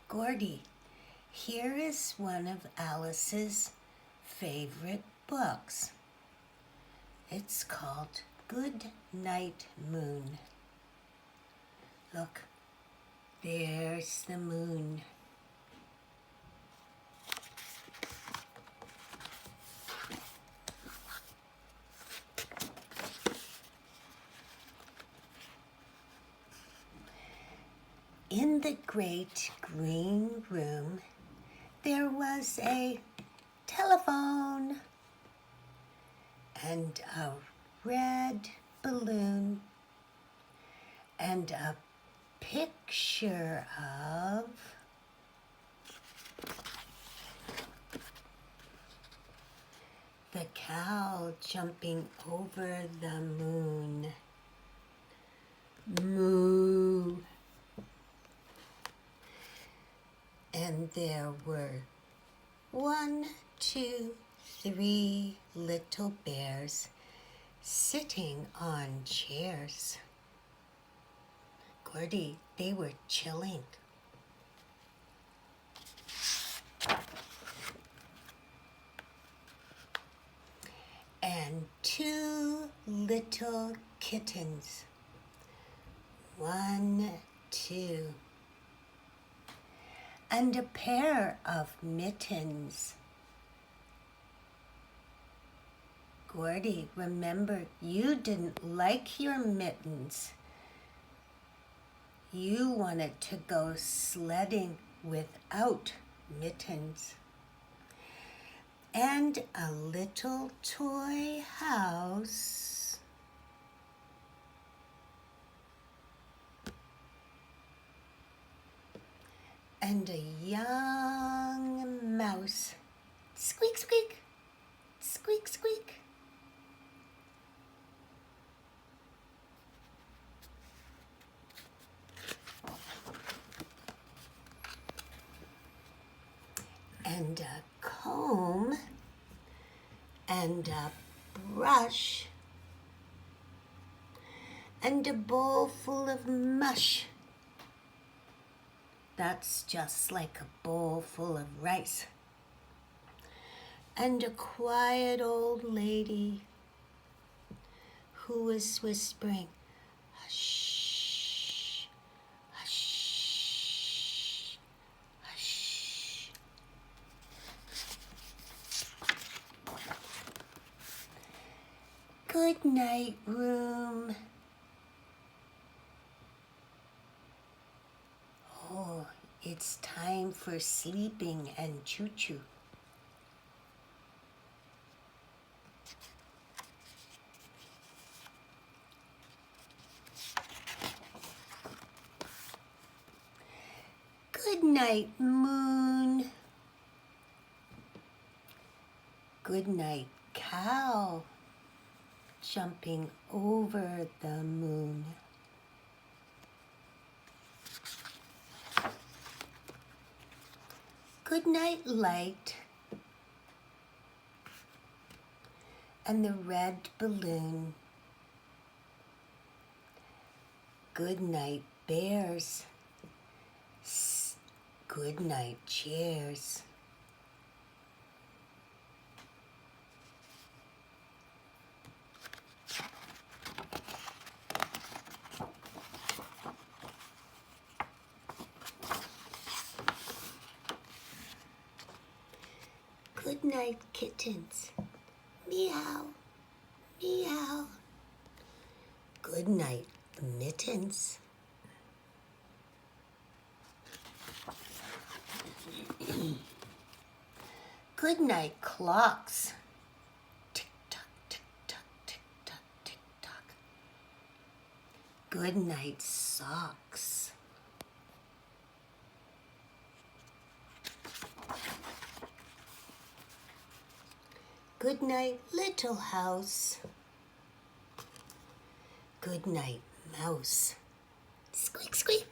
Gordy, here is one of Alice's favorite books. It's called Good Night Moon. Look, there's the moon. In the great green room, there was a telephone and a red balloon and a picture of the cow jumping over the moon. Moo. And there were 1, 2, 3 little bears sitting on chairs. Gordy, they were chilling. And 2 little kittens. 1, 2. And a pair of mittens. Gordy, remember, you didn't like your mittens. You wanted to go sledding without mittens. And a little toy house. And a young mouse. Squeak, squeak, squeak, squeak. And a comb and a brush and a bowl full of mush. That's just like a bowl full of rice. And a quiet old lady who was whispering, hush, hush, hush. Good night, room. Oh, it's time for sleeping and choo-choo. Good night, moon. Good night, cow, jumping over the moon. Good night, light, and the red balloon. Good night, bears. Good night, chairs. Good night, kittens. Meow, meow. Good night, mittens. Good night, clocks. Tick tock, tick tock, tick tock, tick tock. Good night, socks. Good night, little house. Good night, mouse. Squeak, squeak,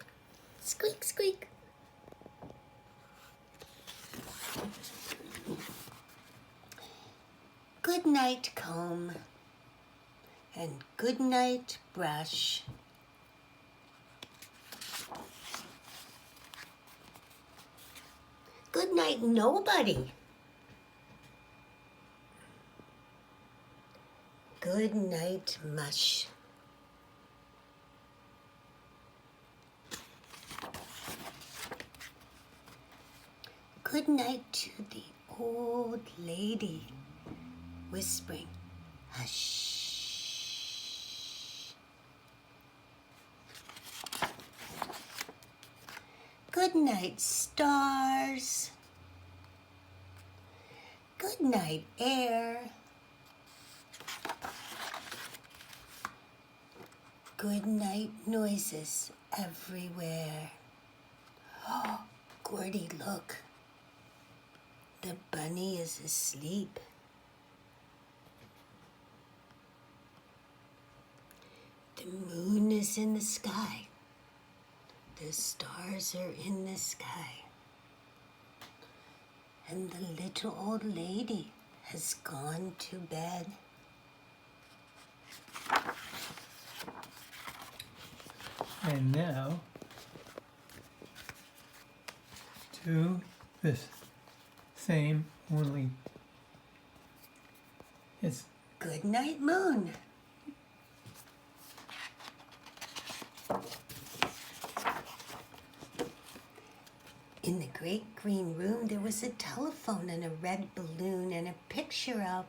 squeak, squeak. Good night, comb. And good night, brush. night, nobody. Good night, mush. Good night to the old lady, whispering, hush. Good night, stars. Good night, air. Good night, noises everywhere. Oh, Gordy, look. The bunny is asleep. The moon is in the sky. The stars are in the sky. And the little old lady has gone to bed. And now to this same, only it's Good night, moon. In the great green room, there was a telephone and a red balloon and a picture of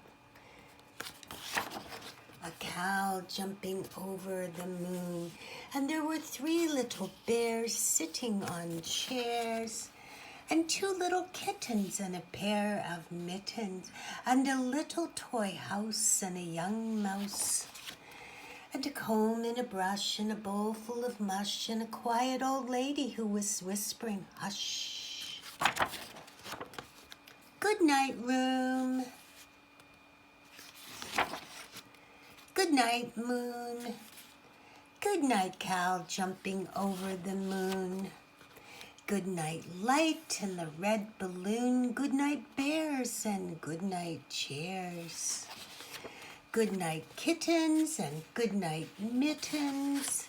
a cow jumping over the moon. And there were 3 little bears sitting on chairs, and 2 little kittens and a pair of mittens, and a little toy house and a young mouse, and a comb and a brush and a bowl full of mush, and a quiet old lady who was whispering, hush. Good night, room. Good night, moon. Good night, cow jumping over the moon. Good night, light and the red balloon. Good night, bears, and good night, chairs. Good night, kittens, and good night, mittens.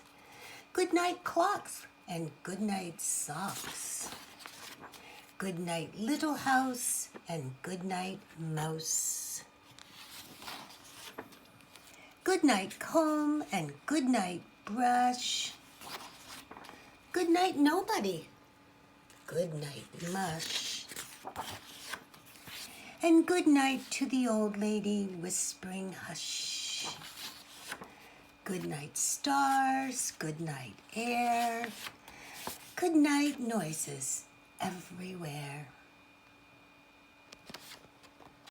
Good night, clocks, and good night, socks. Good night, little house, and good night, mouse. Good night, comb, and good night, brush. Good night, nobody. Good night, mush. And good night to the old lady whispering, hush. Good night, stars. Good night, air. Good night, noises everywhere.